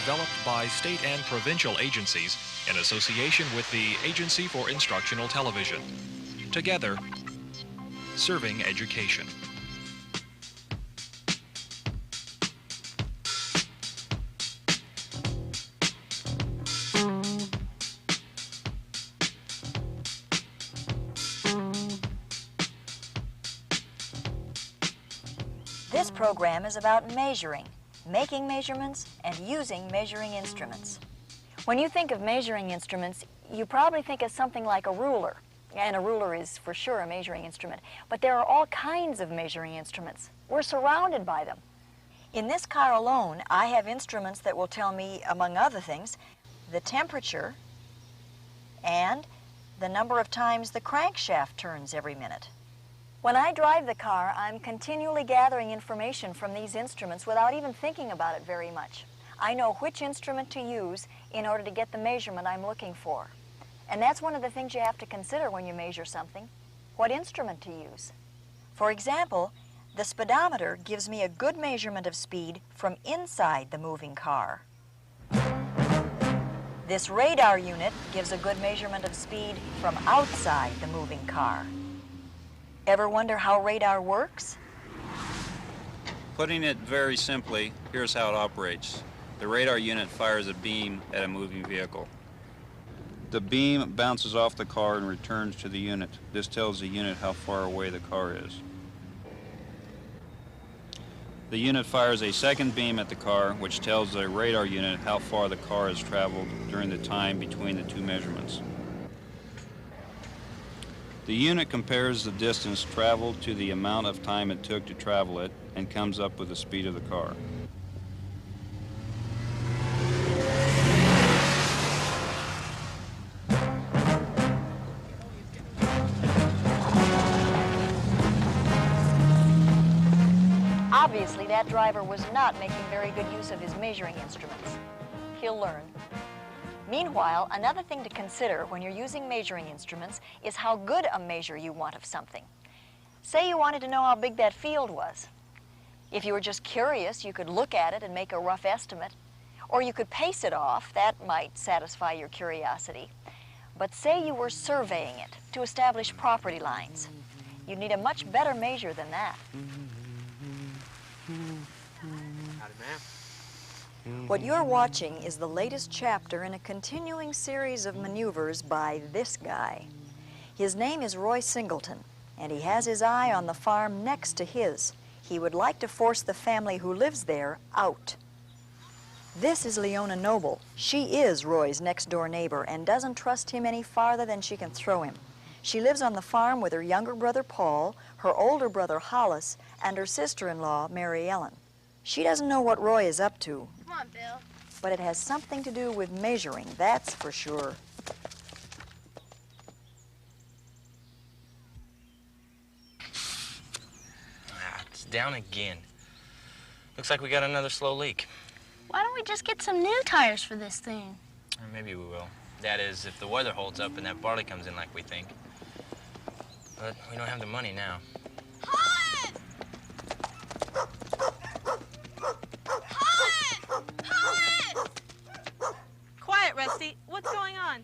developed by state and provincial agencies in association with the Agency for Instructional Television. Together, serving education. This program is about measuring, making measurements, and using measuring instruments. When you think of measuring instruments, you probably think of something like a ruler. And a ruler is for sure a measuring instrument. But there are all kinds of measuring instruments. We're surrounded by them. In this car alone, I have instruments that will tell me, among other things, the temperature and the number of times the crankshaft turns every minute. When I drive the car, I'm continually gathering information from these instruments without even thinking about it very much. I know which instrument to use in order to get the measurement I'm looking for. And that's one of the things you have to consider when you measure something, what instrument to use. For example, the speedometer gives me a good measurement of speed from inside the moving car. This radar unit gives a good measurement of speed from outside the moving car. Ever wonder how radar works? Putting it very simply, here's how it operates. The radar unit fires a beam at a moving vehicle. The beam bounces off the car and returns to the unit. This tells the unit how far away the car is. The unit fires a second beam at the car, which tells the radar unit how far the car has traveled during the time between the two measurements. The unit compares the distance traveled to the amount of time it took to travel it and comes up with the speed of the car. Obviously, that driver was not making very good use of his measuring instruments. He'll learn. Meanwhile, another thing to consider when you're using measuring instruments is how good a measure you want of something. Say you wanted to know how big that field was. If you were just curious, you could look at it and make a rough estimate, or you could pace it off. That might satisfy your curiosity. But say you were surveying it to establish property lines. You'd need a much better measure than that. Howdy, ma'am. What you're watching is the latest chapter in a continuing series of maneuvers by this guy. His name is Roy Singleton, and he has his eye on the farm next to his. He would like to force the family who lives there out. This is Leona Noble. She is Roy's next-door neighbor and doesn't trust him any farther than she can throw him. She lives on the farm with her younger brother, Paul, her older brother, Hollis, and her sister-in-law, Mary Ellen. She doesn't know what Roy is up to. Come on, Bill. But it has something to do with measuring, that's for sure. It's down again. Looks like we got another slow leak. Why don't we just get some new tires for this thing? Or maybe we will. That is, if the weather holds up and that barley comes in like we think. But we don't have the money now. Hollis! Hollis! Hollis! Quiet, Rusty. What's going on?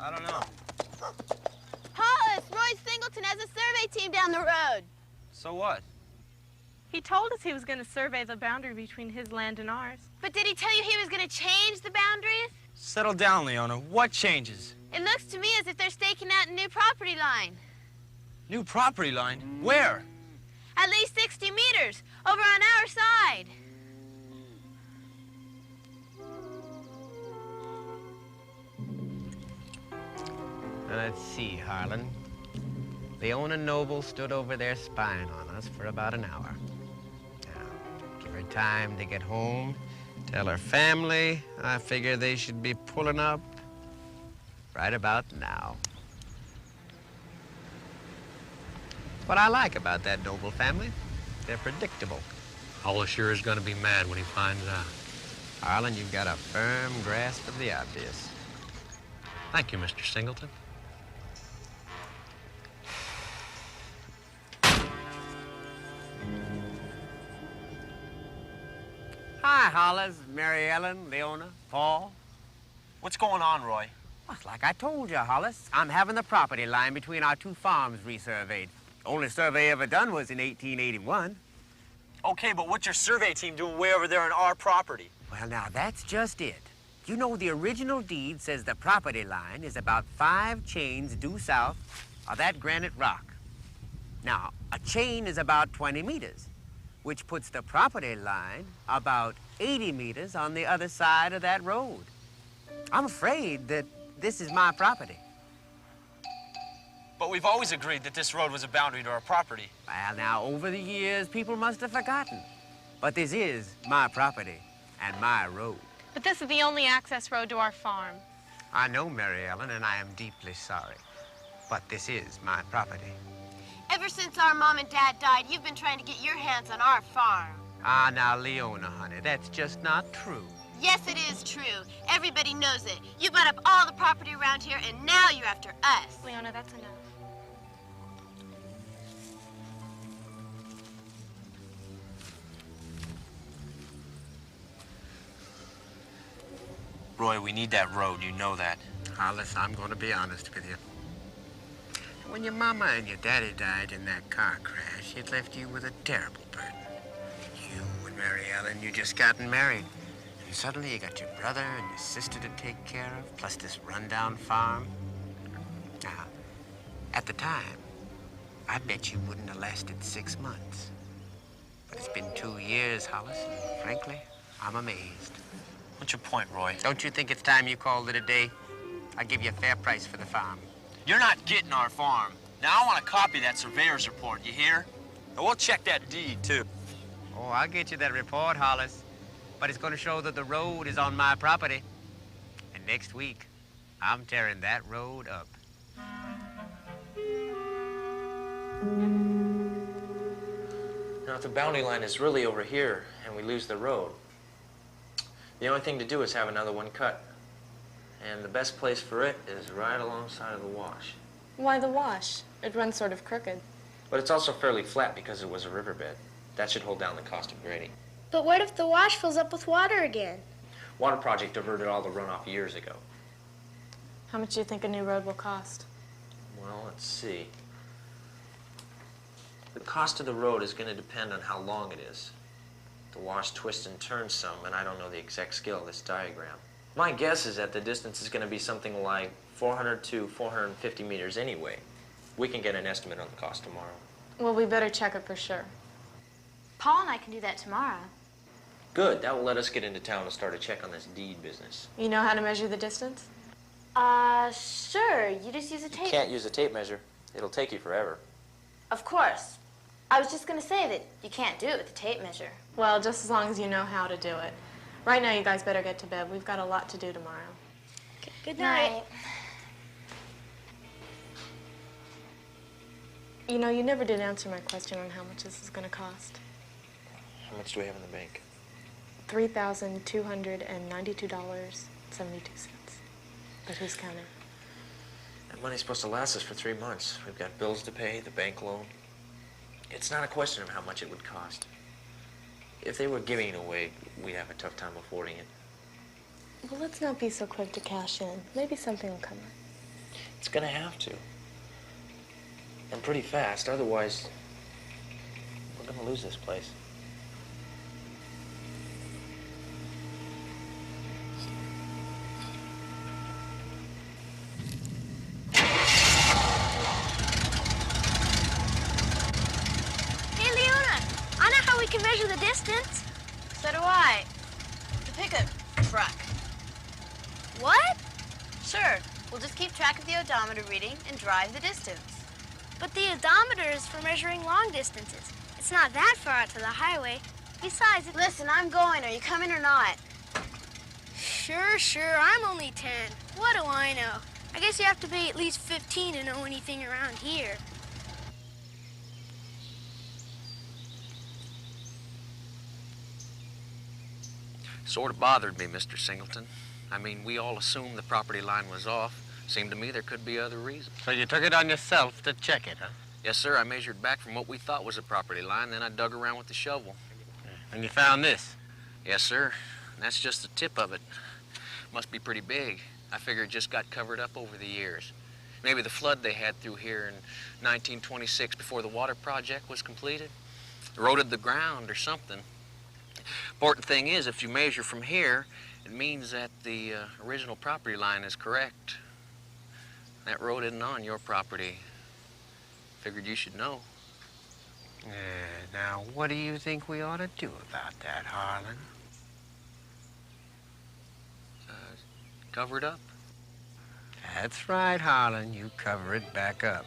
I don't know. Hollis, Roy Singleton has a survey team down the road. So what? He told us he was going to survey the boundary between his land and ours. But did he tell you he was going to change the boundaries? Settle down, Leona. What changes? It looks to me as if they're staking out a new property line. New property line? Where? At least 60 meters, over on our side. Let's see, Harlan. Leona Noble stood over there spying on us for about an hour. Now, give her time to get home, tell her family. I figure they should be pulling up right about now. What I like about that Noble family, they're predictable. Hollis sure is going to be mad when he finds out. Harlan, you've got a firm grasp of the obvious. Thank you, Mr. Singleton. Hi, Hollis, Mary Ellen, Leona, Paul. What's going on, Roy? Well, it's like I told you, Hollis. I'm having the property line between our two farms resurveyed. The only survey ever done was in 1881. Okay, but what's your survey team doing way over there on our property? Well, now, that's just it. You know, the original deed says the property line is about 5 chains due south of that granite rock. Now, a chain is about 20 meters, which puts the property line about 80 meters on the other side of that road. I'm afraid that this is my property. But we've always agreed that this road was a boundary to our property. Well, now, over the years, people must have forgotten. But this is my property and my road. But this is the only access road to our farm. I know, Mary Ellen, and I am deeply sorry. But this is my property. Ever since our mom and dad died, you've been trying to get your hands on our farm. Ah, now, Leona, honey, that's just not true. Yes, it is true. Everybody knows it. You bought up all the property around here, and now you're after us. Leona, that's enough. Roy, we need that road. You know that. Hollis, I'm going to be honest with you. When your mama and your daddy died in that car crash, it left you with a terrible burden. You and Mary Ellen, you just gotten married. And suddenly you got your brother and your sister to take care of, plus this rundown farm. Now, at the time, I bet you wouldn't have lasted 6 months. But it's been 2 years, Hollis, and frankly, I'm amazed. What's your point, Roy? Don't you think it's time you called it a day? I'll give you a fair price for the farm. You're not getting our farm. Now, I want a copy of that surveyor's report, you hear? And we'll check that deed, too. Oh, I'll get you that report, Hollis. But it's going to show that the road is on my property. And next week, I'm tearing that road up. Now, if the boundary line is really over here and we lose the road, the only thing to do is have another one cut. And the best place for it is right alongside of the wash. Why the wash? It runs sort of crooked. But it's also fairly flat because it was a riverbed. That should hold down the cost of grading. But what if the wash fills up with water again? Water project diverted all the runoff years ago. How much do you think a new road will cost? Well, let's see. The cost of the road is going to depend on how long it is. The wash twists and turns some, and I don't know the exact scale of this diagram. My guess is that the distance is going to be something like 400 to 450 meters anyway. We can get an estimate on the cost tomorrow. Well, we better check it for sure. Paul and I can do that tomorrow. Good. That will let us get into town and start a check on this deed business. You know how to measure the distance? Sure. You just use a tape. You can't use a tape measure. It'll take you forever. Of course. I was just gonna say that you can't do it with a tape measure. Well, just as long as you know how to do it. Right now, you guys better get to bed. We've got a lot to do tomorrow. Good night. You know, you never did answer my question on how much this is going to cost. How much do we have in the bank? $3,292.72. But who's counting? That money's supposed to last us for 3 months. We've got bills to pay, the bank loan. It's not a question of how much it would cost. If they were giving it away, we'd have a tough time affording it. Well, let's not be so quick to cash in. Maybe something will come up. It's gonna have to. And pretty fast, otherwise, we're gonna lose this place. Hey, Leona, I know how we can measure the distance. So do I. The pickup truck. What? Sure. We'll just keep track of the odometer reading and drive the distance. But the odometer is for measuring long distances. It's not that far out to the highway. Besides, Listen, I'm going. Are you coming or not? Sure. I'm only 10. What do I know? I guess you have to be at least 15 to know anything around here. Sort of bothered me, Mr. Singleton. I mean, we all assumed the property line was off. Seemed to me there could be other reasons. So you took it on yourself to check it, huh? Yes, sir. I measured back from what we thought was a property line, then I dug around with the shovel. And you found this? Yes, sir. And that's just the tip of it. Must be pretty big. I figure it just got covered up over the years. Maybe the flood they had through here in 1926 before the water project was completed eroded the ground or something. Important thing is, if you measure from here, it means that the original property line is correct. That road isn't on your property. Figured you should know. Now, what do you think we ought to do about that, Harlan? Cover it up. That's right, Harlan. You cover it back up.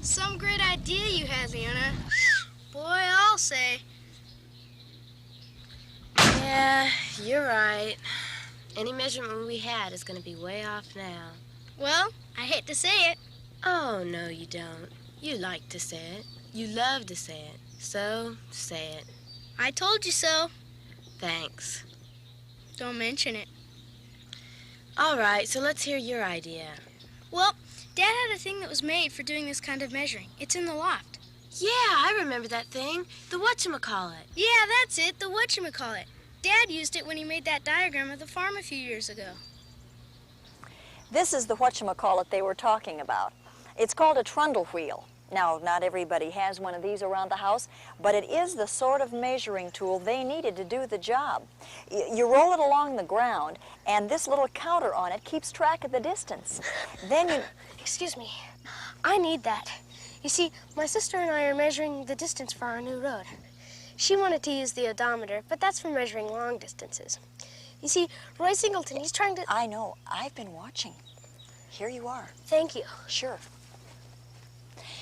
Some great idea you had, Leona. Boy, I'll say. Yeah, you're right. Any measurement we had is going to be way off now. Well, I hate to say it. Oh, no, you don't. You like to say it. You love to say it. So, say it. I told you so. Thanks. Don't mention it. All right, so let's hear your idea. Well, Dad had a thing that was made for doing this kind of measuring. It's in the loft. Yeah, I remember that thing. The whatchamacallit. Yeah, that's it, the whatchamacallit. Dad used it when he made that diagram of the farm a few years ago. This is the whatchamacallit they were talking about. It's called a trundle wheel. Now, not everybody has one of these around the house, but it is the sort of measuring tool they needed to do the job. You roll it along the ground, and this little counter on it keeps track of the distance. Then you... Excuse me. I need that. You see, my sister and I are measuring the distance for our new road. She wanted to use the odometer, but that's for measuring long distances. You see, Roy Singleton, he's trying to... I know. I've been watching. Here you are. Thank you. Sure.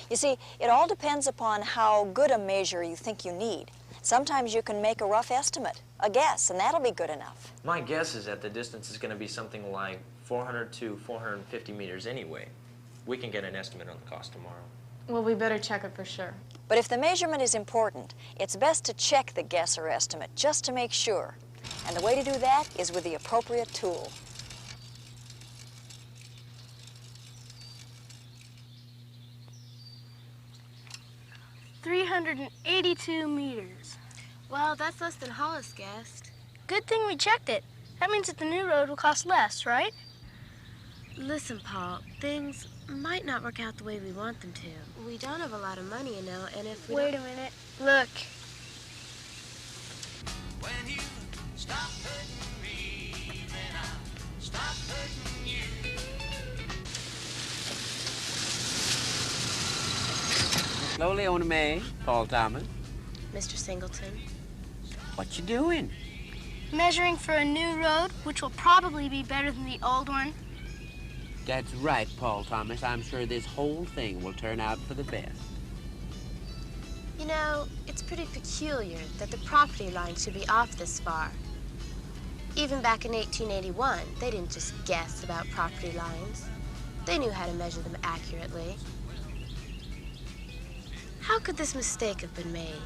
You see, it all depends upon how good a measure you think you need. Sometimes you can make a rough estimate, a guess, and that'll be good enough. My guess is that the distance is going to be something like 400 to 450 meters anyway. We can get an estimate on the cost tomorrow. Well, we better check it for sure. But if the measurement is important, it's best to check the guess or estimate just to make sure. And the way to do that is with the appropriate tool. $382 meters. Well, that's less than Hollis guessed. Good thing we checked it. That means that the new road will cost less, right? Listen, Paul, things might not work out the way we want them to. We don't have a lot of money, you know, and if we Wait a minute. Look. When you stop hurting me, then I'll stop hurting you. Slowly on May, Paul Thomas. Mr. Singleton. What you doing? Measuring for a new road, which will probably be better than the old one. That's right, Paul Thomas. I'm sure this whole thing will turn out for the best. You know, it's pretty peculiar that the property line should be off this far. Even back in 1881, they didn't just guess about property lines. They knew how to measure them accurately. How could this mistake have been made?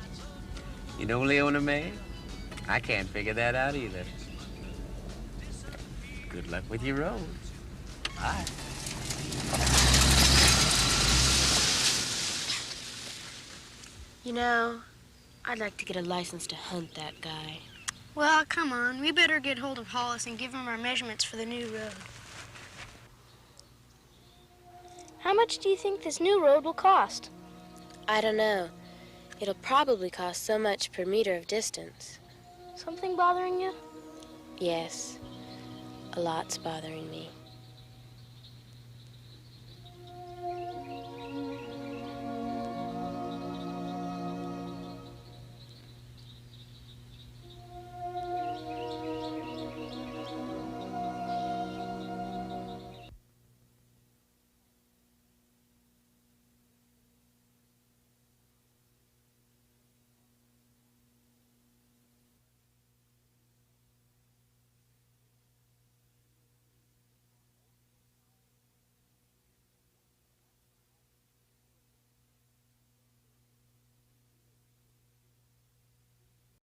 You know, Leona May, I can't figure that out either. Good luck with your road. Bye. You know, I'd like to get a license to hunt that guy. Well, come on. We better get hold of Hollis and give him our measurements for the new road. How much do you think this new road will cost? I don't know. It'll probably cost so much per meter of distance. Something bothering you? Yes. A lot's bothering me.